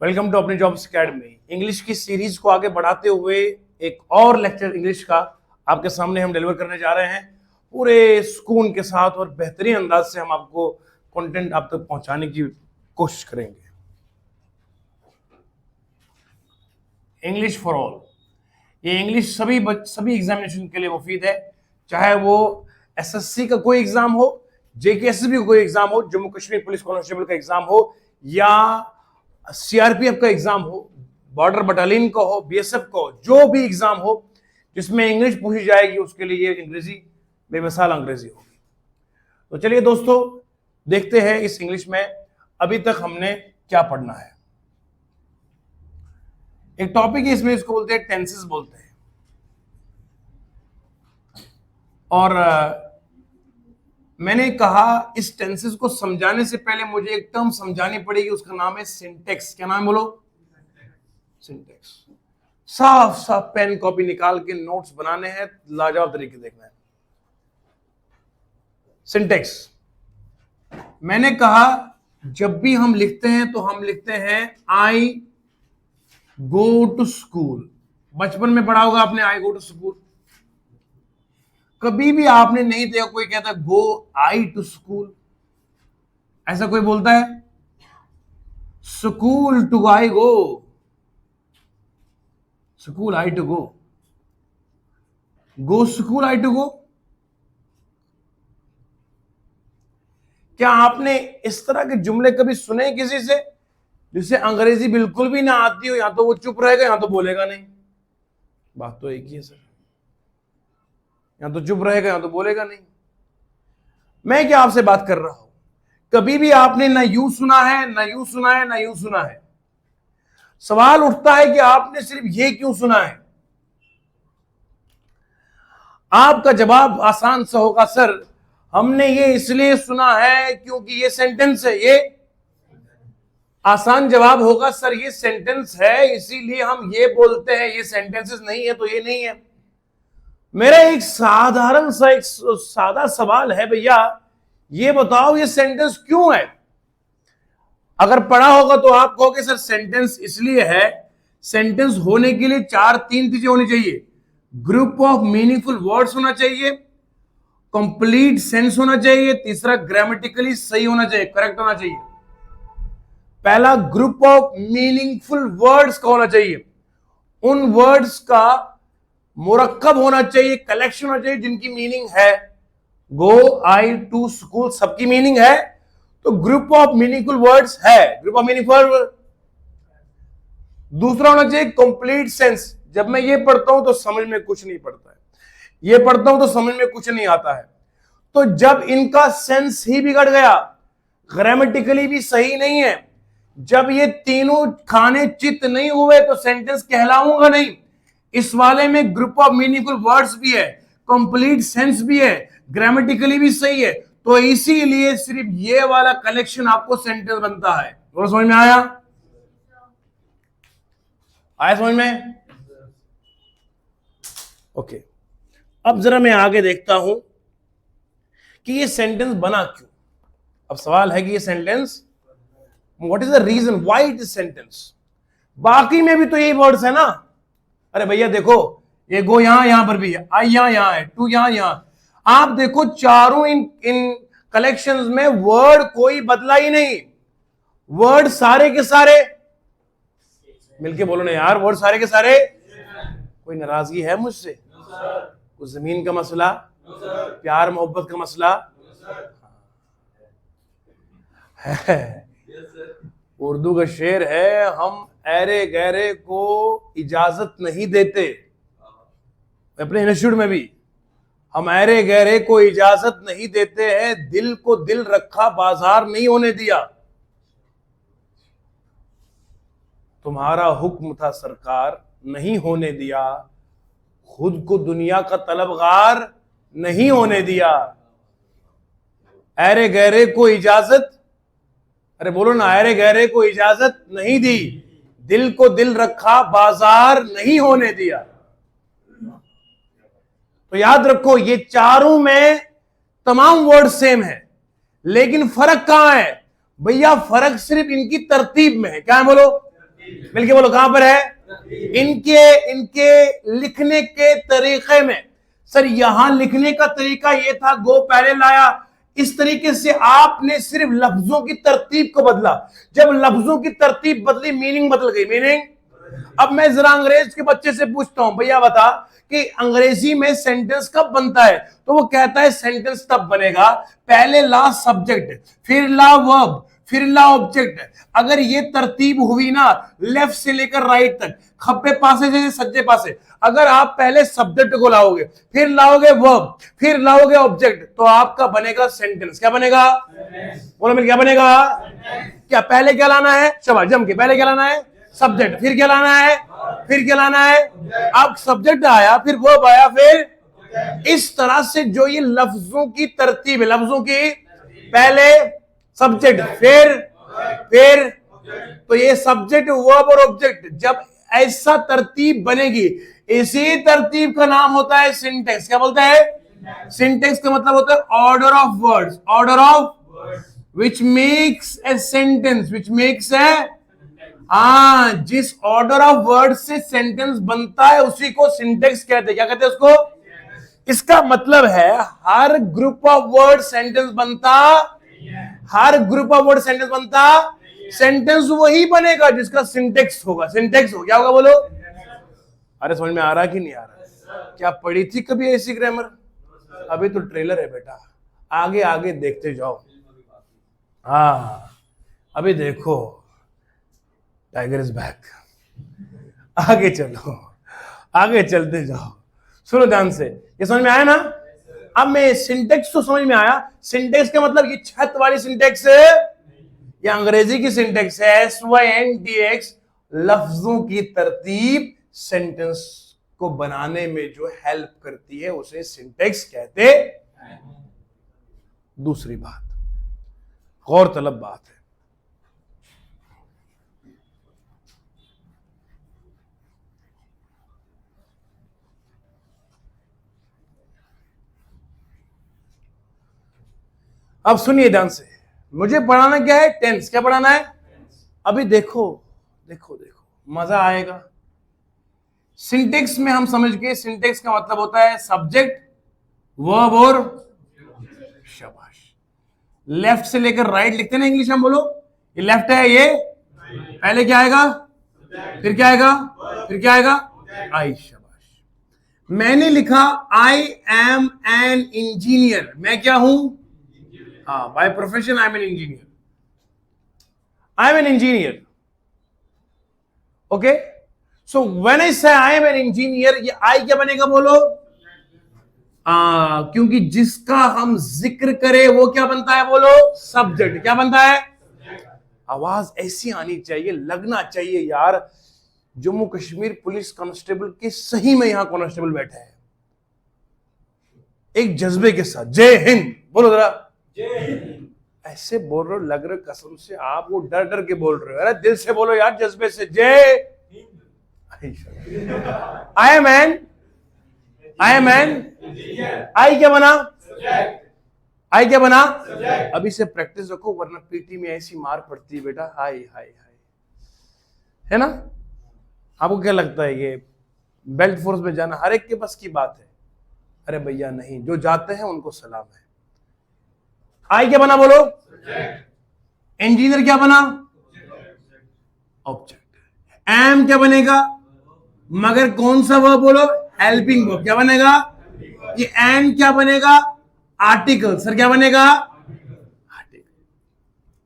Welcome to अपनी jobs academy. English की series को आगे बढ़ाते हुए एक और लेक्चर इंग्लिश का आपके सामने हम डिलीवर करने जा रहे हैं। पूरे सुकून के साथ और बेहतरीन अंदाज से हम आपको कंटेंट आप तक पहुंचाने की कोशिश करेंगे। इंग्लिश फॉर ऑल, ये इंग्लिश सभी एग्जामिनेशन के लिए मुफीद है, चाहे वो एसएससी का कोई एग्जाम हो, जेकेएसबी का कोई एग्जाम हो, जम्मू कश्मीर पुलिस कांस्टेबल का एग्जाम हो, या सीआरपीएफ का एग्जाम हो, बॉर्डर बटालियन का हो, बीएसएफ का हो, जो भी एग्जाम हो जिसमें इंग्लिश पूछी जाएगी उसके लिए ये अंग्रेजी बेमिसाल अंग्रेजी होगी। तो चलिए दोस्तों, देखते हैं इस इंग्लिश में अभी तक हमने क्या पढ़ना है। एक टॉपिक है इसमें, इसको बोलते हैं टेंसेस बोलते हैं। और मैंने कहा इस टेंसेस को समझाने से पहले मुझे एक टर्म समझानी पड़ेगी, उसका नाम है सिंटेक्स। क्या नाम है बोलो? सिंटेक्स। साफ साफ पेन कॉपी निकाल के नोट्स बनाने हैं, लाजवाब तरीके देखना है। सिंटेक्स मैंने कहा जब भी हम लिखते हैं तो हम लिखते हैं आई गो टू स्कूल। बचपन में पढ़ा होगा आपने आई गो टू स्कूल। कभी भी आपने नहीं देखा कोई कहता गो आई टू स्कूल, ऐसा कोई बोलता है? School to I go, school I to go school I to go. क्या आपने इस तरह के जुमले कभी सुने किसी से जिसे अंग्रेजी बिल्कुल भी ना आती हो? या तो वो चुप रहेगा या तो बोलेगा नहीं। बात तो एक ही है सर, या तो चुप रहेगा या तो बोलेगा नहीं। मैं क्या आपसे बात कर रहा हूं, कभी भी आपने ना यू सुना है, ना यू सुना है, ना यू सुना है। सवाल उठता है कि आपने सिर्फ ये क्यों सुना है? आपका जवाब आसान सा होगा, सर हमने ये इसलिए सुना है क्योंकि ये सेंटेंस है। ये आसान जवाब होगा, सर ये सेंटेंस है इसीलिए हम ये बोलते हैं। ये सेंटेंसेस नहीं है तो ये नहीं है। मेरा एक सादा सवाल है, भैया ये बताओ ये सेंटेंस क्यों है? अगर पढ़ा होगा तो आप कहोगे सर सेंटेंस इसलिए है। सेंटेंस होने के लिए तीन चीजें होनी चाहिए। ग्रुप ऑफ मीनिंगफुल वर्ड्स होना चाहिए, कंप्लीट सेंस होना चाहिए, तीसरा ग्रामेटिकली सही होना चाहिए, करेक्ट होना चाहिए। पहला ग्रुप ऑफ मीनिंगफुल वर्ड्स का होना चाहिए, उन वर्ड्स का मुरक्कब होना चाहिए, कलेक्शन होना चाहिए जिनकी मीनिंग है। गो आई टू स्कूल सबकी मीनिंग है, तो ग्रुप ऑफ मीनिंगफुल वर्ड्स है, ग्रुप ऑफ मीनिंगफुल। दूसरा होना चाहिए कंप्लीट सेंस। जब मैं ये पढ़ता हूं तो समझ में कुछ नहीं पड़ता है, ये पढ़ता हूं तो समझ में कुछ नहीं आता है। तो जब इनका सेंस ही बिगड़ गया, ग्रामेटिकली भी सही नहीं है, जब ये तीनों खाने चित नहीं हुए तो सेंटेंस कहलाऊंगा नहीं। इस वाले में ग्रुप ऑफ मीनिंगफुल वर्ड्स भी है, कंप्लीट सेंस भी है, ग्रामेटिकली भी सही है, तो इसीलिए सिर्फ ये वाला कलेक्शन आपको सेंटेंस बनता है। और समझ में आया? आया समझ में? ओके, अब जरा मैं आगे देखता हूं कि ये सेंटेंस बना क्यों। अब सवाल है कि ये sentence, what is the reason why it is sentence? बाकी में भी तो यही वर्ड्स है ना। अरे भैया देखो, ये गो यहां पर भी है, आई यहां है, टू यहां। आप देखो चारों इन कलेक्शंस में वर्ड कोई बदला ही नहीं। वर्ड सारे के सारे, मिलके बोलो ना यार, वर्ड सारे के सारे। कोई नाराजगी है मुझसे? कुछ जमीन का मसला, प्यार मोहब्बत का मसला है? उर्दू का शेर है, हम ऐरे गहरे को इजाजत नहीं देते। अपने इंस्टीट्यूट में भी हम ऐरे गहरे को इजाजत नहीं देते हैं, दिल को दिल रखा बाजार नहीं होने दिया। तुम्हारा हुक्म था सरकार नहीं होने दिया, खुद को दुनिया का तलबगार नहीं होने दिया। ऐरे गहरे को इजाजत, अरे बोलो ना, ऐरे गहरे को इजाजत नहीं दी, दिल को दिल रखा बाजार नहीं होने दिया। तो याद रखो ये चारों में तमाम वर्ड सेम है, लेकिन फर्क कहां है भैया? फर्क सिर्फ इनकी तरतीब में है। क्या है बोलो? मिलके बोलो कहां पर है? इनके लिखने के तरीके में। सर यहां लिखने का तरीका ये था, गो पहले लाया, इस तरीके से आपने सिर्फ लफ्जों की तरतीब को बदला। जब लफ्जों की तरतीब बदली, मीनिंग बदल गई। मीनिंग, अब मैं जरा अंग्रेज के बच्चे से पूछता हूं, भैया बता कि अंग्रेजी में सेंटेंस कब बनता है? तो वो कहता है सेंटेंस तब बनेगा पहले ला सब्जेक्ट, फिर ला वर्ब, फिर ला ऑब्जेक्ट। अगर ये तरतीब हुई ना लेफ्ट से लेकर राइट तक, खब्बे पासे से सज्जे पासे, अगर आप पहले सब्जेक्ट को लाओगे, फिर लाओगे वर्ब, फिर लाओगे ऑब्जेक्ट, तो आपका बनेगा सेंटेंस। क्या बनेगा? बोलो मेरे, क्या बनेगा? क्या पहले क्या लाना है? शाबाश, जम के पहले क्या लाना है? सब्जेक्ट, फिर क्या लाना है? फिर क्या लाना है? अब सब्जेक्ट आया, फिर वर्ब आया, फिर इस तरह से जो ये लफ्जों की तरतीब है, लफ्जों की पहले सब्जेक्ट, फिर तो ये सब्जेक्ट वर्ब और ऑब्जेक्ट, जब ऐसा तरतीब बनेगी, इसी तरतीब का नाम होता है सिंटेक्स। क्या बोलते हैं? सिंटेक्स का मतलब होता है order of words, order of which makes a sentence, which makes a, जिस ऑर्डर ऑफ वर्ड से सेंटेंस बनता है उसी को सिंटेक्स कहते हैं। क्या कहते हैं उसको? इसका मतलब है हर ग्रुप ऑफ वर्ड सेंटेंस बनता, हर ग्रुप ऑफ वर्ड सेंटेंस बनता, सेंटेंस वही बनेगा जिसका सिंटेक्स होगा। सिंटेक्स हो क्या होगा? बोलो। अरे समझ में आ रहा कि नहीं आ रहा? क्या पढ़ी थी कभी ऐसी ग्रामर? अभी तो ट्रेलर है बेटा, आगे आगे देखते जाओ। हाँ अभी देखो, टाइगर इज बैक। आगे चलो, आगे चलते जाओ, सुनो ध्यान से। ये समझ में आया ना? अब मैं सिंटेक्स तो समझ में आया। सिंटेक्स का मतलब ये छत वाली सिंटेक्स है, ये अंग्रेजी की सिंटेक्स है, SYNTX, लफ्जों की तरतीब सेंटेंस को बनाने में जो हेल्प करती है उसे सिंटेक्स कहते हैं। दूसरी बात, गौर तलब बात है, अब सुनिए ध्यान से। मुझे पढ़ाना क्या है? टेंस। क्या पढ़ाना है? अभी देखो देखो देखो, मजा आएगा। सिंटेक्स में हम समझ गए, सिंटेक्स का मतलब होता है सब्जेक्ट, वर्ब और, शाबाश, लेफ्ट से लेकर राइट लिखते ना इंग्लिश में, बोलो ये लेफ्ट है, ये पहले क्या आएगा, फिर क्या आएगा, फिर क्या आएगा, आई। शाबाश। मैंने लिखा आई एम एन इंजीनियर। मैं क्या हूं? हाँ, by profession I am an engineer. I am an engineer. Okay, so when I से आई एम एन इंजीनियर, ये आई क्या बनेगा? बोलो। क्योंकि जिसका हम जिक्र करें वो क्या बनता है? बोलो, सब्जेक्ट। क्या बनता है? आवाज ऐसी आनी चाहिए, लगना चाहिए यार जम्मू कश्मीर पुलिस कांस्टेबल के सही में यहां कांस्टेबल बैठा है, एक जज्बे के साथ। जय हिंद बोलो जरा, ऐसे बोल रहे हो, लग रहे कसम से आप वो डर डर के बोल रहे हो। अरे दिल से बोलो यार, जज्बे से। जय I am an, I am an, I क्या बना? आई क्या बना? अभी से प्रैक्टिस रखो, वरना पीटी में ऐसी मार पड़ती है बेटा। हाय हाय हाय, है ना? आपको क्या लगता है ये बेल्ट फोर्स में जाना हर एक के बस की बात है? अरे भैया नहीं, जो जाते हैं उनको सलाम है। आई क्या बना? बोलो। इंजीनियर क्या बना? ऑब्जेक्ट। एम क्या बनेगा? मगर कौन सा वर्ब? बोलो, हेल्पिंग वर्ब। क्या बनेगा? ये एन क्या बनेगा? आर्टिकल। सर क्या बनेगा? आर्टिकल।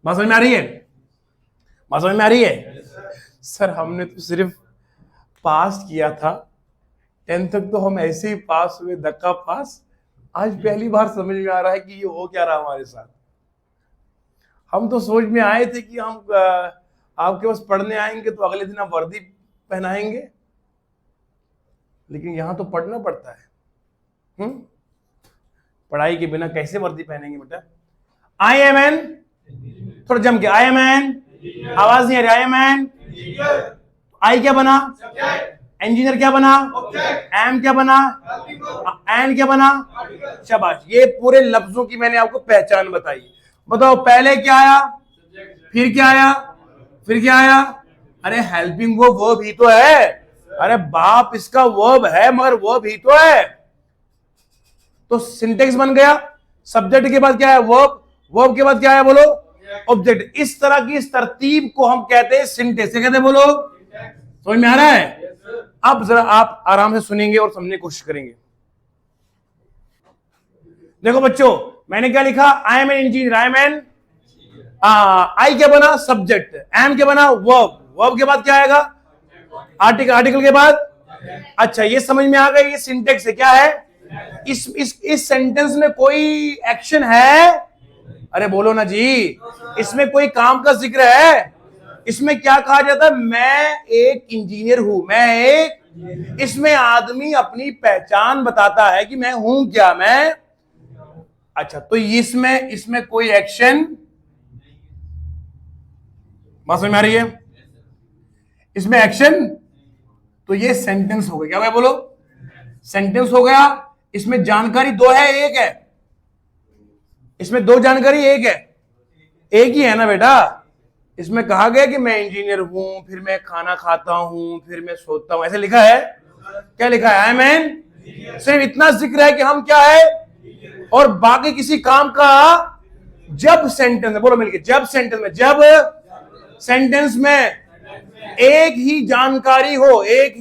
बात समझ में आ रही है? बात समझ में आ रही है? सर हमने तो सिर्फ पास किया था, 10th तक तो हम ऐसे ही पास हुए, धक्का पास। आज पहली बार समझ में आ रहा है कि ये हो क्या रहा हमारे साथ। हम तो सोच में आए थे कि हम आपके पास पढ़ने आएंगे तो अगले दिन आप वर्दी पहनाएंगे, लेकिन यहां तो पढ़ना पड़ता है। पढ़ाई के बिना कैसे वर्दी पहनेंगे बेटा? आई एम एन, थोड़ा जम के, आई एम एन, आवाज नहीं आ रही। आई एम एन, आई क्या बना? इंजीनियर क्या बना? एम क्या बना? एन क्या बना? शाबाश। ये पूरे लफ्जों की मैंने आपको पहचान बताई। बताओ, पहले क्या आया, फिर क्या आया, फिर क्या आया, अरे हेल्पिंग वो वर्ब ही तो है। अरे बाप, इसका वर्ब है मगर वर्ब ही तो है। तो सिंटेक्स बन गया। सब्जेक्ट के बाद क्या है? वर्ब। वर्ब के बाद क्या है? बोलो, ऑब्जेक्ट। इस तरह की इस तरतीब को हम कहते हैं सिंटेक्स। कहते हैं, बोलो, समझ में आ रहा है? अब जरा आप आराम से सुनेंगे और समझने की कोशिश करेंगे। देखो बच्चों, मैंने क्या लिखा? I am an engineer. I am an, I क्या बना? सब्जेक्ट। एम क्या बना? वर्ब। वर्ब के बाद क्या आएगा? आर्टिकल। आर्टिकल के बाद, अच्छा ये समझ में आ गई, ये सिंटेक्स है। क्या है? इस सेंटेंस में कोई एक्शन है? अरे बोलो ना जी। इसमें कोई काम का जिक्र है? इसमें क्या कहा जाता है? मैं एक इंजीनियर हूं, मैं एक। इसमें आदमी अपनी पहचान बताता है कि मैं हूं क्या, मैं। अच्छा, तो इसमें कोई एक्शन, बात समझ में आ रही है? इसमें एक्शन, तो ये सेंटेंस हो गया। क्या हो गया? बोलो, सेंटेंस हो गया। इसमें जानकारी दो है, एक है? इसमें दो जानकारी, एक है? एक ही है ना बेटा। इसमें कहा गया कि मैं इंजीनियर हूं, फिर मैं खाना खाता हूं, फिर मैं सोता हूं, ऐसे लिखा है? क्या लिखा है? I man. सिर्फ इतना जिक्र है कि हम क्या है, और बाकी किसी काम का जब सेंटेंस में, बोलो मिलके, जब सेंटेंस में, जब सेंटेंस में एक ही जानकारी हो, एक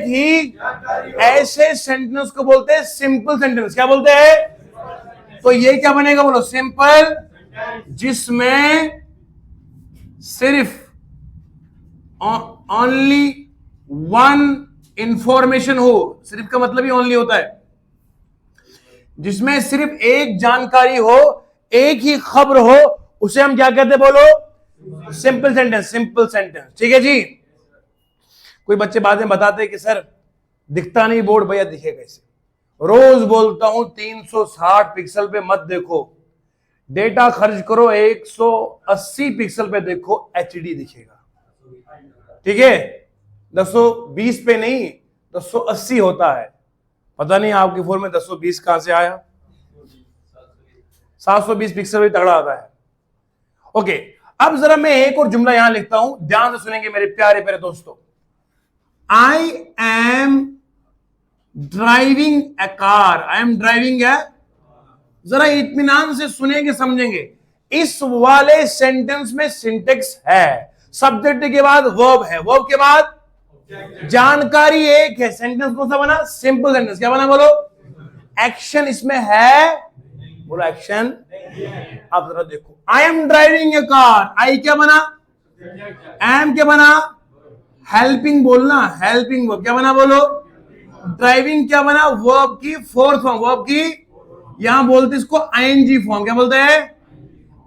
ही ऐसे सेंटेंस को बोलते हैं सिंपल सेंटेंस। क्या बोलते हैं? तो ये क्या बनेगा? बोलो, सिंपल, जिसमें सिर्फ ओनली वन इंफॉर्मेशन हो। सिर्फ का मतलब ही ओनली होता है, जिसमें सिर्फ एक जानकारी हो, एक ही खबर हो, उसे हम क्या कहते हैं? बोलो, सिंपल सेंटेंस। सिंपल सेंटेंस, ठीक है जी। कोई बच्चे बाद में बताते हैं कि सर दिखता नहीं बोर्ड। भैया दिखेगा कैसे? रोज बोलता हूं 360 पिक्सल पे मत देखो, डेटा खर्च करो 180 पिक्सल पे देखो, एचडी दिखेगा, ठीक है? 220 पे नहीं, 280 होता है। पता नहीं आपके फोन में 220 कहां से आया। 720 पिक्सल भी तगड़ा आता है। ओके, अब जरा मैं एक और जुमला यहां लिखता हूं, ध्यान से सुनेंगे मेरे प्यारे प्यारे दोस्तों। I am driving a car. I am driving a, जरा इत्मीनान से सुनेंगे, समझेंगे। इस वाले सेंटेंस में सिंटेक्स है। सब्जेक्ट के बाद वर्ब है, वर्ब के बाद जानकारी एक है। सेंटेंस कौन सा बना? Simple sentence. क्या बना? बोलो, एक्शन इसमें है? बोलो, एक्शन। आप जरा देखो, I am driving a car. I क्या बना? एम क्या बना? हेल्पिंग बोलना, हेल्पिंग वर्ब। क्या बना? बोलो, ड्राइविंग क्या बना? वर्ब की फोर्थ फॉर्म, वर्ब की, यहां बोलते इसको आईएनजी फॉर्म। क्या बोलते हैं?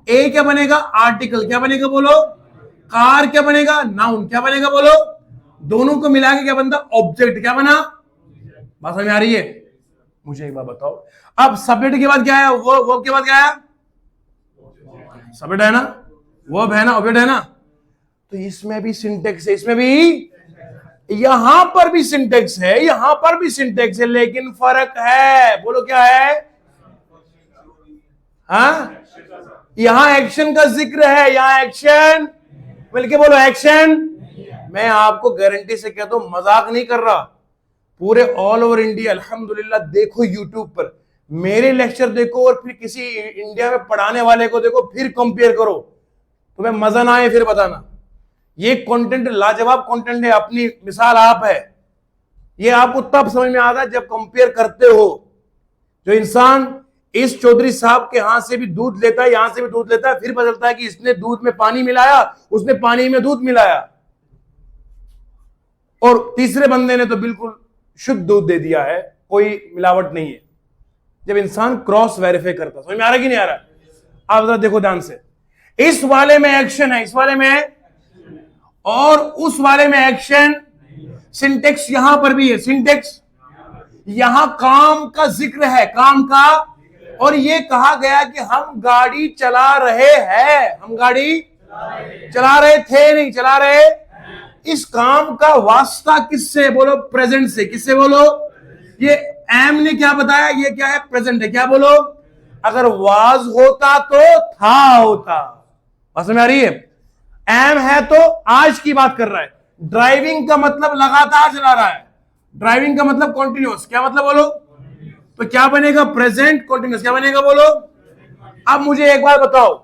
ए क्या बनेगा? आर्टिकल। क्या बनेगा? बोलो, कार क्या बनेगा? नाउन। क्या बनेगा? बोलो, दोनों को मिला के क्या बनता? ऑब्जेक्ट। क्या बना? बात समझ में आ रही है? मुझे एक बात बताओ, अब सब्जेक्ट के बाद क्या है? वर्ब के बाद क्या है? सब्जेक्ट है ना, वर्ब है ना, ऑब्जेक्ट है ना। तो इसमें भी सिंटेक्स है, इसमें भी, यहां पर भी सिंटेक्स है, यहां पर भी सिंटेक्स है, लेकिन फर्क है। बोलो, क्या है? हाँ, यहां एक्शन का जिक्र है, यहां एक्शन, मिलके बोलो, एक्शन। मैं आपको गारंटी से कहता हूं, मजाक नहीं कर रहा। पूरे ऑल ओवर इंडिया अल्हम्दुलिल्लाह देखो, यूट्यूब पर मेरे लेक्चर देखो और फिर किसी इंडिया में पढ़ाने वाले को देखो, फिर कंपेयर करो। तुम्हें मजा ना आए फिर बताना। ये कंटेंट लाजवाब कंटेंट है, अपनी मिसाल आप है। ये आपको तब समझ में आता है जब कंपेयर करते हो। जो इंसान इस चौधरी साहब के हाथ से भी दूध लेता है, यहां से भी दूध लेता है, फिर बदलता है कि इसने दूध में पानी मिलाया, उसने पानी में दूध मिलाया, और तीसरे बंदे ने तो बिल्कुल शुद्ध दूध दे दिया है, कोई मिलावट नहीं है। जब इंसान क्रॉस वेरीफाई करता, समझ में आ रहा कि नहीं आ रहा? आप जरा देखो ध्यान से, इस वाले में एक्शन है, इस वाले में, और उस वाले में एक्शन। सिंटेक्स यहां पर भी है, सिंटेक्स यहां काम का जिक्र है, काम का। और ये कहा गया कि हम गाड़ी चला रहे हैं, हम गाड़ी चला रहे थे, नहीं चला रहे। इस काम का वास्ता किससे? बोलो, प्रेजेंट से। किससे? बोलो, ये एम ने क्या बताया? ये क्या है? प्रेजेंट है। क्या बोलो? अगर वाज होता तो था होता। समझ में आ रही है? एम है तो आज की बात कर रहा है। ड्राइविंग का मतलब लगातार चला रहा है, ड्राइविंग का मतलब कॉन्टिन्यूअस। क्या मतलब बोलो? तो क्या बनेगा? Present continuous. क्या बनेगा बोलो? अब मुझे एक बार बताओ,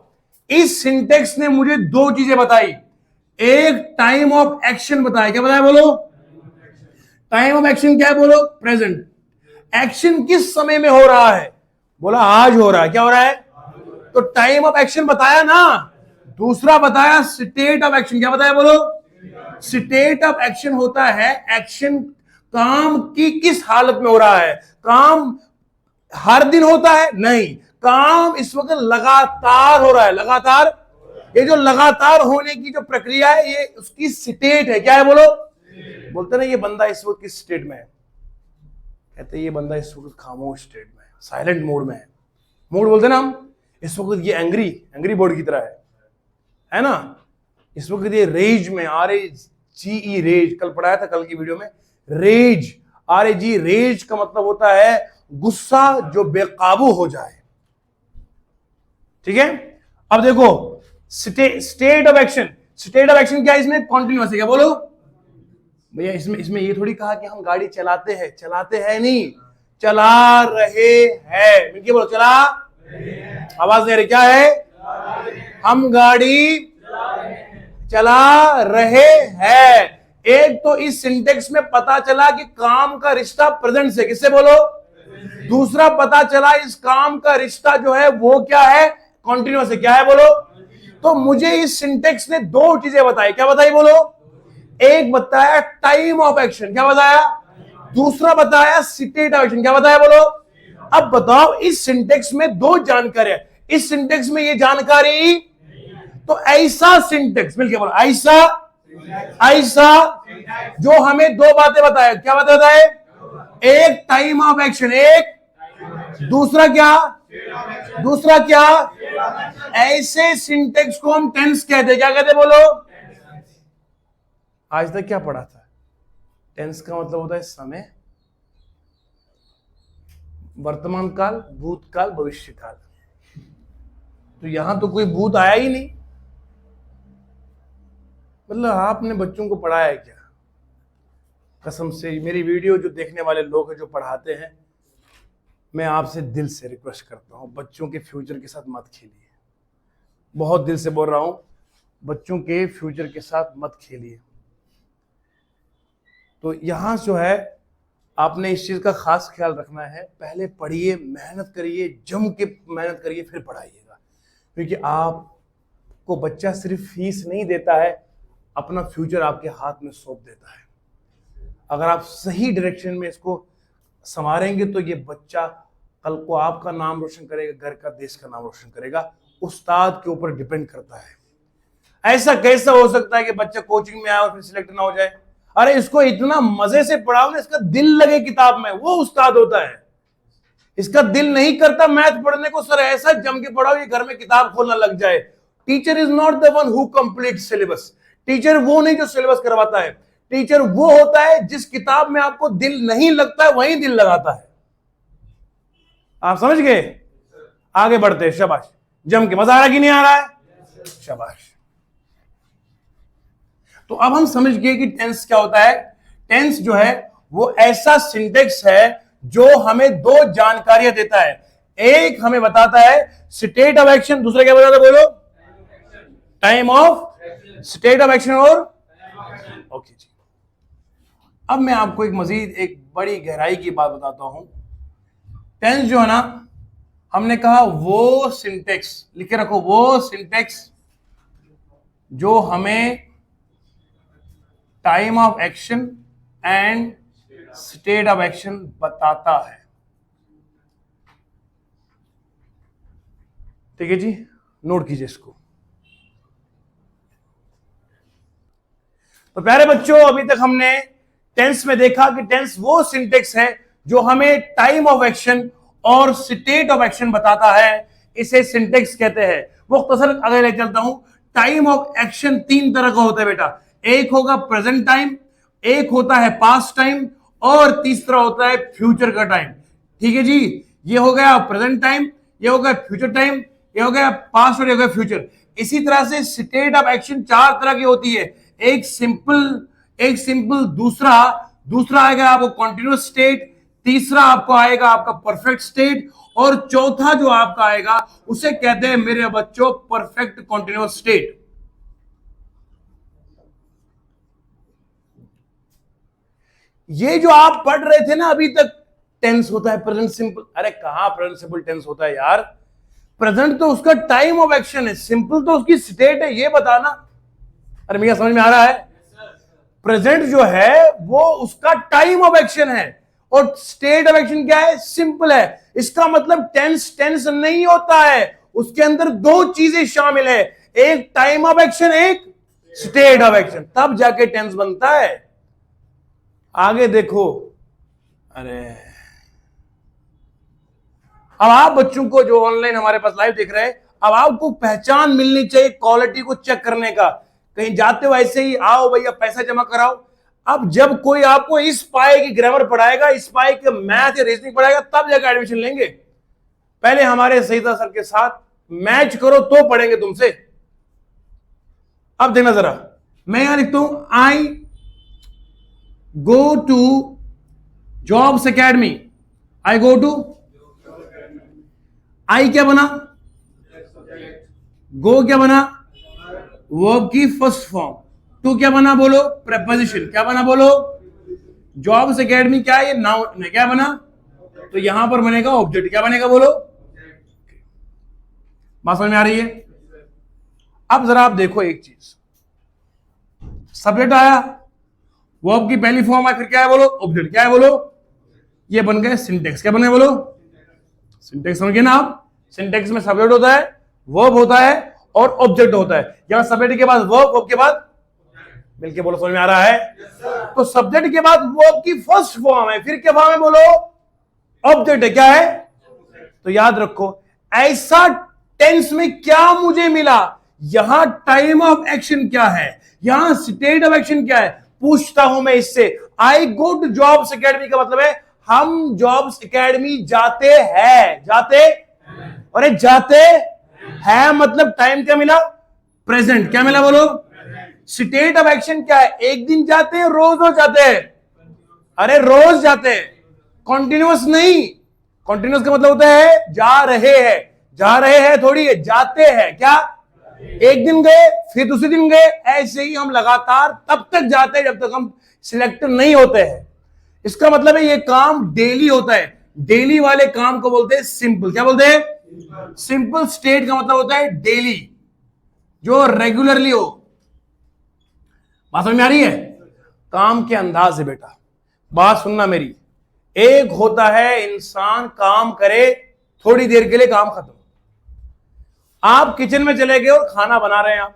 इस सिंटेक्स ने मुझे दो चीजें बताई। एक टाइम ऑफ एक्शन बताया। क्या बताया बोलो? टाइम ऑफ एक्शन क्या है बोलो? प्रेजेंट। एक्शन किस समय में हो रहा है? बोला आज हो रहा है। क्या हो रहा है? तो टाइम ऑफ एक्शन बताया ना। दूसरा बताया स्टेट ऑफ एक्शन। क्या बताया बोलो? स्टेट ऑफ एक्शन होता है एक्शन काम की किस हालत में हो रहा है। काम हर दिन होता है? नहीं, काम इस वक्त लगातार हो रहा है। लगातार, ये जो लगातार होने की जो प्रक्रिया है ये उसकी स्टेट है। क्या है बोलो? बोलते ना ये बंदा इस वक्त किस स्टेट में है? कहते ये बंदा इस वक्त खामोश स्टेट में है, साइलेंट मोड में है। मोड बोलते ना हम। इस वक्त ये एंग्री बोर्ड की तरह है ना। इस वक्त ये रेज में, RAGE रेज, कल पढ़ाया था कल की वीडियो में। रेज, RAG रेज का मतलब होता है गुस्सा जो बेकाबू हो जाए। ठीक है, अब देखो state of action. State of action क्या है इसमें? कॉन्टिन्यूअस है। क्या बोलो भैया? इसमें ये थोड़ी कहा कि हम गाड़ी चलाते हैं नहीं, चला रहे हैं। मिलके बोलो, चला। आवाज नहीं आ रही? क्या है? हम गाड़ी चला रहे हैं। एक तो इस सिंटेक्स में पता चला कि काम का रिश्ता प्रेजेंट से, किससे बोलो? दूसरा पता चला इस काम का रिश्ता जो है वो क्या है? कॉन्टिन्यूअस है। क्या है बोलो? तो मुझे इस सिंटेक्स ने दो चीजें बताई। क्या बताई बोलो? एक बताया टाइम ऑफ एक्शन। क्या बताया? दूसरा बताया स्टेट ऑफ एक्शन। क्या बताया बोलो? अब बताओ, इस सिंटेक्स में दो जानकारी है। इस सिंटेक्स में ये जानकारी, तो ऐसा सिंटेक्स, मिलके बोलो, ऐसा जो हमें दो बातें बताए। क्या बातें बताए? एक टाइम ऑफ एक्शन, एक दूसरा क्या? ऐसे सिंटेक्स को हम टेंस कहते। क्या कहते बोलो? आज तक क्या पढ़ा था? टेंस का मतलब होता है समय, वर्तमान काल, भूतकाल, भविष्य काल। तो यहां तो कोई भूत आया ही नहीं। मतलब आपने बच्चों को पढ़ाया है क्या? कसम से मेरी वीडियो जो देखने वाले लोग हैं जो पढ़ाते हैं, मैं आपसे दिल से रिक्वेस्ट करता हूं, बच्चों के फ्यूचर के साथ मत खेलिए। बहुत दिल से बोल रहा हूं, बच्चों के फ्यूचर के साथ मत खेलिए। तो यहां जो है आपने इस चीज का खास ख्याल रखना है। पहले पढ़िए, मेहनत करिए, जम के मेहनत करिए, फिर पढ़ाइएगा। क्योंकि आपको बच्चा सिर्फ फीस नहीं देता है, अपना फ्यूचर आपके हाथ में सौंप देता है। अगर आप सही डायरेक्शन में इसको संवारेंगे तो ये बच्चा कल को आपका नाम रोशन करेगा, घर का, देश का नाम रोशन करेगा। उस्ताद के ऊपर डिपेंड करता है। ऐसा कैसा हो सकता है कि बच्चा कोचिंग में आए और फिर सिलेक्ट ना हो जाए? अरे इसको इतना मजे से पढ़ाओ ना, इसका दिल लगे किताब में, वो उस्ताद होता है। इसका दिल नहीं करता मैथ पढ़ने को, सर ऐसा जम के पढ़ाओ ये घर में किताब खोलना लग जाए। Teacher is not the one who complete syllabus. Teacher वो नहीं जो सिलेबस करवाता है। टीचर वो होता है जिस किताब में आपको दिल नहीं लगता है वहीं दिल लगाता है। आप समझ गए? आगे बढ़ते हैं। शाबाश, जम के। मजा आ रहा कि नहीं आ रहा है? शाबाश। तो अब हम समझ गए कि टेंस क्या होता है। टेंस जो है वो ऐसा सिंटेक्स है जो हमें दो जानकारियां देता है। एक हमें बताता है स्टेट ऑफ एक्शन, दूसरा क्या बताता है बोलो? Time of, state of action और ओके जी। अब मैं आपको एक मजीद एक बड़ी गहराई की बात बताता हूं। टेंस जो है ना, हमने कहा वो सिंटेक्स, लिखे रखो, वो सिंटेक्स जो हमें time of action and state of action बताता है। ठीक है जी, नोट कीजिए इसको। तो प्यारे बच्चों, अभी तक हमने टेंस में देखा कि टेंस वो सिंटेक्स है जो हमें टाइम ऑफ एक्शन और स्टेट ऑफ एक्शन बताता है। इसे सिंटेक्स कहते हैं। मुख्तसर अगर ले चलता हूं, टाइम ऑफ एक्शन तीन तरह का होता है बेटा। एक होगा प्रेजेंट टाइम, एक होता है पास्ट टाइम, और तीसरा होता है फ्यूचर का टाइम। ठीक है जी, ये हो गया प्रेजेंट टाइम, ये हो गया फ्यूचर टाइम, ये हो गया पास्ट और ये हो गया फ्यूचर। इसी तरह से स्टेट ऑफ एक्शन चार तरह की होती है, एक सिंपल, दूसरा आएगा आपको कॉन्टिन्यूअस स्टेट, तीसरा आपको आएगा आपका परफेक्ट स्टेट, और चौथा जो आपका आएगा उसे कहते हैं मेरे बच्चों परफेक्ट कॉन्टिन्यूअस स्टेट। ये जो आप पढ़ रहे थे ना अभी तक, टेंस होता है प्रेजेंट सिंपल, अरे कहां प्रेजेंट सिंपल टेंस होता है यार, प्रेजेंट तो उसका टाइम ऑफ एक्शन है, सिंपल तो उसकी स्टेट है, ये बताना। अरे भैया समझ में आ रहा है? प्रेजेंट जो है वो उसका टाइम ऑफ एक्शन है, और स्टेट ऑफ एक्शन क्या है? सिंपल है। इसका मतलब टेंस नहीं होता है, उसके अंदर दो चीजें शामिल है, एक टाइम ऑफ एक्शन, एक स्टेट ऑफ एक्शन, तब जाके टेंस बनता है। आगे देखो, अरे अब आप बच्चों को जो ऑनलाइन हमारे पास लाइव देख रहे हैं, अब आपको पहचान मिलनी चाहिए क्वालिटी को चेक करने का। कहीं जाते हो ऐसे ही आओ भैया पैसा जमा कराओ, अब जब कोई आपको इस पाए की ग्रामर पढ़ाएगा, इस पाए के मैथ या रीजनिंग पढ़ाएगा, तब जाकर एडमिशन लेंगे। पहले हमारे सईदा सर के साथ मैच करो तो पढ़ेंगे तुमसे। अब देखना जरा, मैं यहां लिखता हूं I go to Jobs Academy, I go to, I क्या बना? गो क्या बना? वर्ब की फर्स्ट फॉर्म। टू क्या बना बोलो? प्रेपोजिशन। क्या बना बोलो? जॉब्स एकेडमी क्या है? ये नाउन है। क्या बना? तो यहां पर बनेगा ऑब्जेक्ट। क्या बनेगा बोलो? बात समझ में आ रही है? अब जरा आप देखो एक चीज, सब्जेक्ट आया, वर्ब की पहली फॉर्म है, फिर क्या है बोलो? ऑब्जेक्ट। क्या है बोलो? ये बन गए सिंटेक्स। क्या बन गए बोलो? सिंटेक्स। समझ गए ना आप? सिंटेक्स में सब्जेक्ट होता है, वर्ब होता है और ऑब्जेक्ट होता है। यहां सब्जेक्ट के बाद वर्ब के बाद, मिलके बोलो, समझ में आ रहा है? तो सब्जेक्ट के बाद वर्ब की फर्स्ट फॉर्म है, फिर क्या फॉर्म है बोलो? ऑब्जेक्ट है। क्या है? तो याद रखो, ऐसा टेंस में क्या मुझे मिला, यहां टाइम ऑफ एक्शन क्या है, यहां स्टेट ऑफ एक्शन क्या है, पूछता हूं मैं इससे। आई गो टू जॉब्स एकेडमी का मतलब है हम जॉब्स एकेडमी जाते हैं। जाते, अरे जाते हैं मतलब टाइम क्या मिला? प्रेजेंट। क्या मिला बोलो? स्टेट ऑफ एक्शन क्या है? एक दिन जाते हैं, रोज जाते हैं? अरे रोज जाते हैं, कॉन्टिन्यूअस नहीं। कॉन्टिन्यूअस का मतलब होता है जा रहे हैं, जा रहे हैं थोड़ी है, जाते हैं। क्या? एक दिन गए फिर दूसरे दिन गए, ऐसे ही हम लगातार तब तक जाते हैं जब तक हम सिलेक्ट नहीं होते हैं। इसका मतलब है ये काम डेली होता है, डेली वाले काम को बोलते हैं सिंपल। क्या बोलते हैं? सिंपल। स्टेट का मतलब होता है डेली, जो रेगुलरली हो। बात समझ में आ रही है? काम के अंदाज से बेटा बात सुनना मेरी। एक होता है इंसान काम करे थोड़ी देर के लिए, काम खत्म। आप किचन में चले गए और खाना बना रहे हैं आप,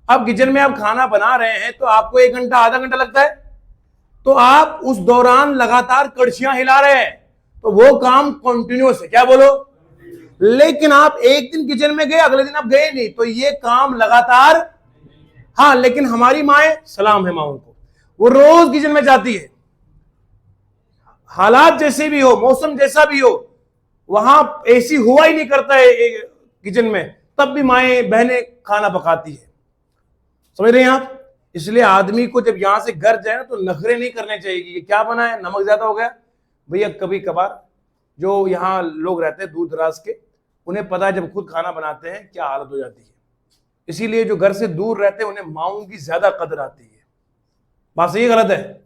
अब किचन में आप खाना बना रहे हैं तो आपको 1 घंटा आधा घंटा लगता है, तो आप उस दौरान लगातार कड़छियां हिला रहे हैं, तो वो काम कंटिन्यूअस है। क्या बोलो? लेकिन आप एक दिन किचन में गए, अगले दिन आप गए नहीं, तो ये काम लगातार। हाँ, लेकिन हमारी माएं, सलाम है माओं को, वो रोज किचन में जाती है, हालात जैसे भी हो, मौसम जैसा भी हो, वहां एसी हुआ ही नहीं करता है किचन में, तब भी माएं बहनें खाना पकाती है। समझ रहे हैं आप? इसलिए आदमी को जब यहां से घर जाए ना तो नखरे नहीं करने चाहिए कि क्या बना है, नमक ज्यादा हो गया। भैया कभी कभार जो यहाँ लोग रहते हैं दूर दराज के, उन्हें पता है जब खुद खाना बनाते हैं क्या हालत हो जाती है। इसीलिए जो घर से दूर रहते हैं उन्हें माओं की ज्यादा कदर आती है। बात सही गलत है?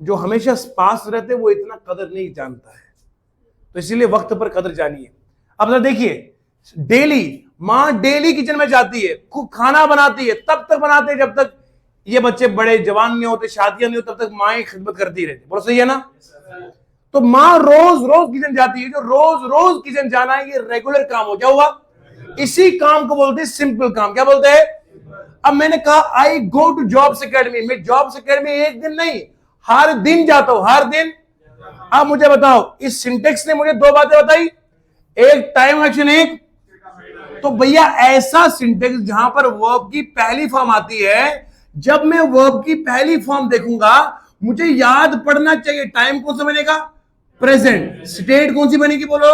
जो हमेशा पास रहते हैं वो इतना कदर नहीं जानता है, तो इसीलिए वक्त पर कदर जानिए। अब जरा देखिए, डेली मां डेली किचन में जाती है, खूब खाना बनाती है, तब तक बनाते हैं जब तक ये बच्चे बड़े जवान नहीं होते, शादियां नहीं होती, तब तक माएं खिदमत करती रहती। बोलो सही है ना? तो मां रोज रोज किचन जाती है, जो रोज रोज किचन जाना है ये रेगुलर काम हो। क्या हुआ? इसी काम को बोलते हैं सिंपल काम। क्या बोलते हैं? अब मैंने कहा आई गो टू जॉब्स एकेडमी, मैं जॉब्स एकेडमी एक दिन नहीं हर दिन जाता हूं, हर दिन। अब मुझे बताओ, इस सिंटेक्स ने मुझे दो बातें बताई, एक टाइम एक्शन, एक तो भैया ऐसा सिंटेक्स जहां पर वर्ब की पहली फॉर्म आती है, जब मैं वर्ब की पहली फॉर्म देखूंगा मुझे याद पड़ना चाहिए टाइम कौन सा बनेगा? प्रेजेंट। स्टेट कौन सी बनेगी बोलो?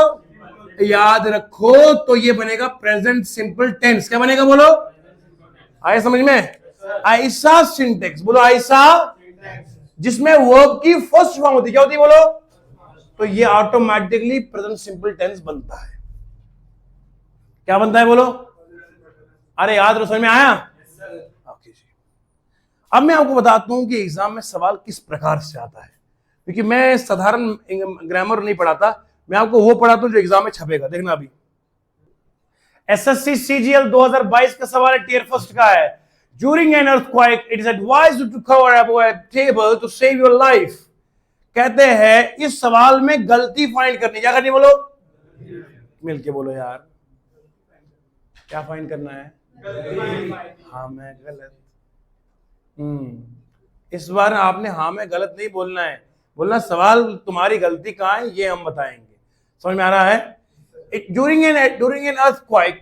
याद रखो तो ये बनेगा प्रेजेंट सिंपल टेंस। क्या बनेगा बोलो? आए समझ में? ऐसा सिंटेक्स बोलो, ऐसा जिसमें वर्ब की फर्स्ट फॉर्म होती, क्या होती है बोलो? तो ये ऑटोमेटिकली प्रेजेंट सिंपल टेंस बनता है। क्या बनता है बोलो? अरे याद रहो, समझ में आया? ओके जी। अब मैं आपको बताता हूं कि एग्जाम में सवाल किस प्रकार से आता है, क्योंकि मैं साधारण ग्रामर नहीं पढ़ाता, मैं आपको वो पढ़ाता हूं जो एग्जाम में छपेगा। देखना अभी एसएससी सीजीएल 2022 का सवाल है, टियर फर्स्ट का है। During an earthquake it is advised to cover above a table to save your life. कहते हैं इस सवाल में गलती फाइंड करनी। क्या करनी बोलो? मिलके बोलो यार, क्या फाइंड करना है? हाँ मैं गलत। इस बार आपने हाँ में गलत नहीं बोलना है, बोलना सवाल तुम्हारी गलती कहां है ये हम बताएंगे। समझ में आ रहा है? ड्यूरिंग एन अर्थक्वेक,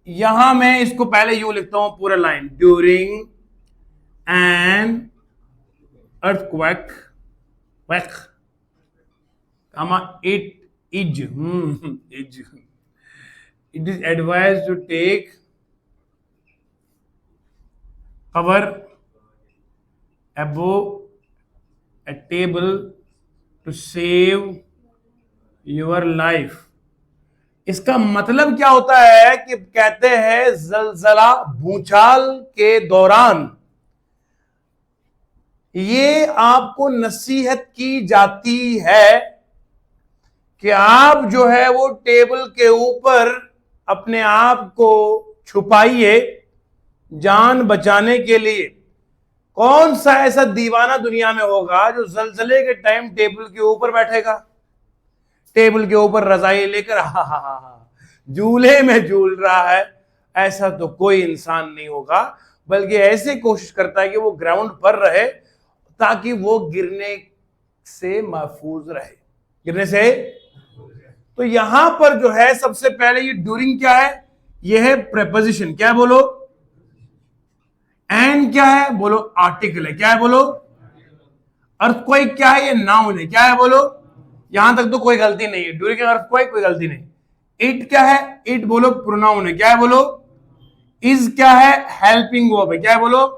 यहां मैं इसको पहले यूं लिखता हूं पूरा लाइन, ड्यूरिंग एन अर्थक्वेक वैक it is advised to take cover above a table to save your life। इसका मतलब क्या होता है कि कहते हैं जलजला भूचाल के दौरान ये आपको नसीहत की जाती है कि आप जो है वो टेबल के ऊपर अपने आप को छुपाइए जान बचाने के लिए। कौन सा ऐसा दीवाना दुनिया में होगा जो जलजले के टाइम टेबल के ऊपर बैठेगा, टेबल के ऊपर रजाई लेकर हा हा हा झूले में झूल रहा है? ऐसा तो कोई इंसान नहीं होगा, बल्कि ऐसे कोशिश करता है कि वो ग्राउंड पर रहे ताकि वो गिरने से महफूज रहे, गिरने से। तो यहां पर जो है सबसे पहले ये ड्यूरिंग क्या है? ये है प्रेपोजिशन। क्या है बोलो? एंड क्या है बोलो? आर्टिकल है। क्या है बोलो? अर्थक्वेक क्या है? ये नाउन है। क्या है बोलो? यहां तक तो कोई गलती नहीं है, ड्यूरिंग अर्थक्वेक कोई गलती नहीं। इट क्या है? इट बोलो प्रोनाउन है। क्या है बोलो? इज क्या है? हेल्पिंग वर्ब है। क्या है बोलो?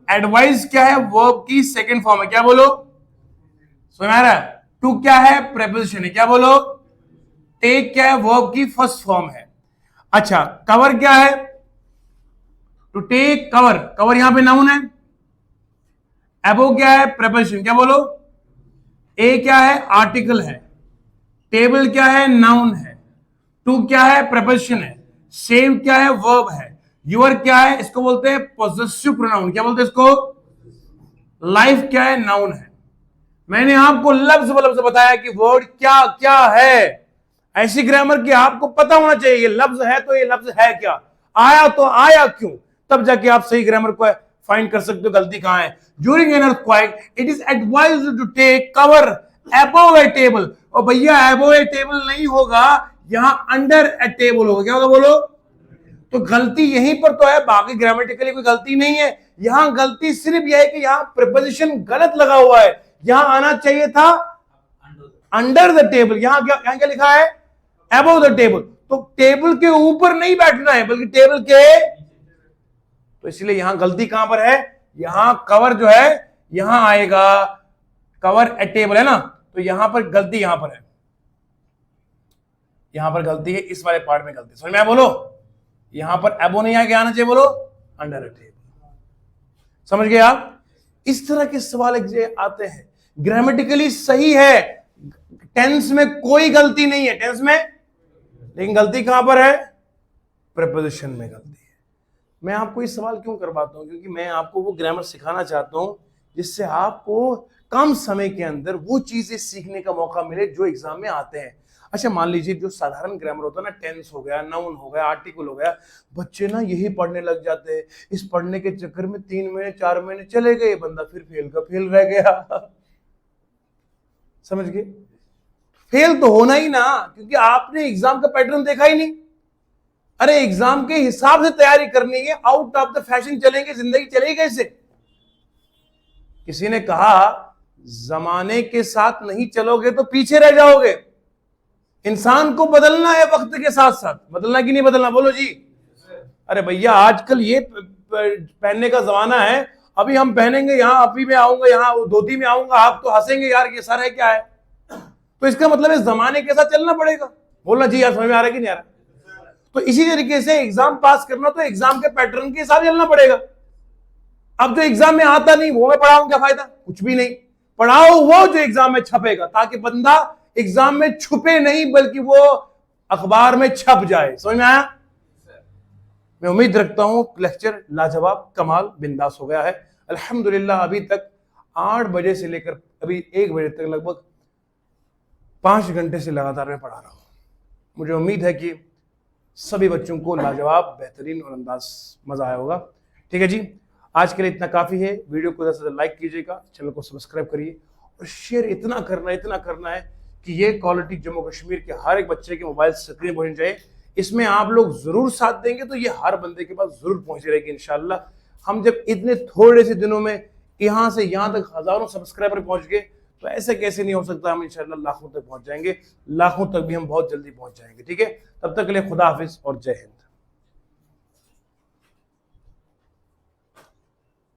एडवाइस क्या है? वर्ब की सेकंड फॉर्म है। क्या बोलो? समझ आ रहा है? टू क्या है? प्रेपोजिशन है। क्या बोलो? टेक क्या है? वर्ब की फर्स्ट फॉर्म है। अच्छा, कवर क्या है? टू टेक कवर, कवर यहां पे नाउन है। एबो क्या है? प्रेपोजिशन। क्या बोलो? ए क्या है? आर्टिकल है। टेबल क्या है? नाउन है। टू क्या है? प्रेपोजिशन है। सेव क्या है? वर्ब है। यूर क्या है? इसको बोलते हैं पॉसेसिव प्रोनाउन। क्या बोलते हैं इसको? लाइफ क्या है? नाउन है। मैंने आपको लफ्ज लफ्ज बताया कि वर्ड क्या क्या है। ऐसी ग्रामर की आपको पता होना चाहिए, ये लफ्ज है तो ये लफ्ज है क्या, आया तो आया क्यों, तब जाके आप सही ग्रामर को फाइंड कर सकते हो गलती कहां है। During an earthquake it is advised to take cover above a table. और भैया अबव ए टेबल नहीं होगा, यहां अंडर ए टेबल होगा। क्या होगा बोलो? तो गलती यहीं पर तो है, बाकी ग्रामेटिकली कोई गलती नहीं है। यहां गलती सिर्फ यह है कि यहां प्रीपोजिशन गलत लगा हुआ है। यहां आना चाहिए था अंडर द टेबल। यहां क्या लिखा है? Above the table. तो टेबल के ऊपर नहीं बैठना है बल्कि टेबल के, तो इसलिए यहां गलती कहां पर है? यहां कवर जो है यहां आएगा, कवर ए टेबल है ना, तो यहां पर गलती यहां पर है, यहां पर गलती है, इस वाले पार्ट में गलती। समझ में आया बोलो? यहां पर एबो नहीं आगे आना चाहिए बोलो, अंडर ए टेबल। समझ गए आप? इस तरह के सवाल आते हैं, ग्रामेटिकली सही है, टेंस में कोई गलती नहीं है, टेंस में, लेकिन गलती कहां पर है? प्रीपोजिशन में गलती है। मैं आपको इस सवाल क्यों करवाता हूं? क्योंकि मैं आपको वो ग्रामर सिखाना चाहता हूं जिससे आपको कम समय के अंदर वो चीजें सीखने का मौका मिले जो एग्जाम में आते हैं। अच्छा, मान लीजिए जो साधारण ग्रामर होता है ना, टेंस हो गया, नाउन हो गया, आर्टिकल हो गया, बच्चे ना यही पढ़ने लग जाते हैं। इस पढ़ने के चक्कर में 3 महीने 4 महीने चले गए, बंदा फिर फेल का फेल रह गया। समझ गए? फेल तो होना ही ना, क्योंकि आपने एग्जाम का पैटर्न देखा ही नहीं। अरे एग्जाम के हिसाब से तैयारी करनी है, आउट ऑफ द फैशन चलेंगे, जिंदगी चलेगी कैसे? किसी ने कहा जमाने के साथ नहीं चलोगे तो पीछे रह जाओगे। इंसान को बदलना है वक्त के साथ साथ, बदलना कि नहीं बदलना, बोलो जी। अरे भैया आजकल ये पहनने का जमाना है, अभी हम पहनेंगे यहाँ, अभी मैं आऊंगा यहाँ धोती में आऊंगा, आप तो हंसेंगे यार ये सर है क्या है। तो इसका मतलब इस जमाने के साथ चलना पड़ेगा। बोलना जी यार, समझ में आ रहा है कि नहीं आ रहा। तो इसी तरीके से एग्जाम पास करना तो एग्जाम के पैटर्न के हिसाब चलना पड़ेगा। अब जो एग्जाम में आता नहीं वो मैं पढ़ाऊं, क्या फायदा, कुछ भी नहीं। पढ़ाओ वो जो एग्जाम में छपेगा, ताकि बंदा एग्जाम में छुपे नहीं बल्कि वो अखबार में छप जाए। समझ में आया। मैं उम्मीद रखता हूं लेक्चर लाजवाब कमाल बिंदास हो गया है अल्हम्दुलिल्लाह। अभी तक 8 बजे से लेकर अभी 1 बजे तक लगभग 5 घंटे से लगातार मैं पढ़ा रहा हूं। मुझे उम्मीद है कि सभी बच्चों को लाजवाब बेहतरीन और अंदाज मजा आया होगा। ठीक है जी, आज के लिए इतना काफी है। वीडियो को ज़्यादा से ज़्यादा लाइक कीजिएगा, चैनल को सब्सक्राइब करिए और शेयर इतना करना है कि ये क्वालिटी जम्मू कश्मीर के हर एक बच्चे के मोबाइल स्क्रीन पहुंच जाए। इसमें आप लोग जरूर साथ देंगे तो ये हर बंदे के पास जरूर पहुंच रहेगी इंशाल्लाह। हम जब इतने थोड़े से दिनों में यहां से यहां तक हजारों सब्सक्राइबर पहुंच गए, तो ऐसे कैसे नहीं हो सकता, हम इंशाल्लाह लाखों तक पहुंच जाएंगे, लाखों तक भी हम बहुत जल्दी पहुंच जाएंगे। ठीक है, तब तक के लिए खुदा हाफिज और जय हिंद।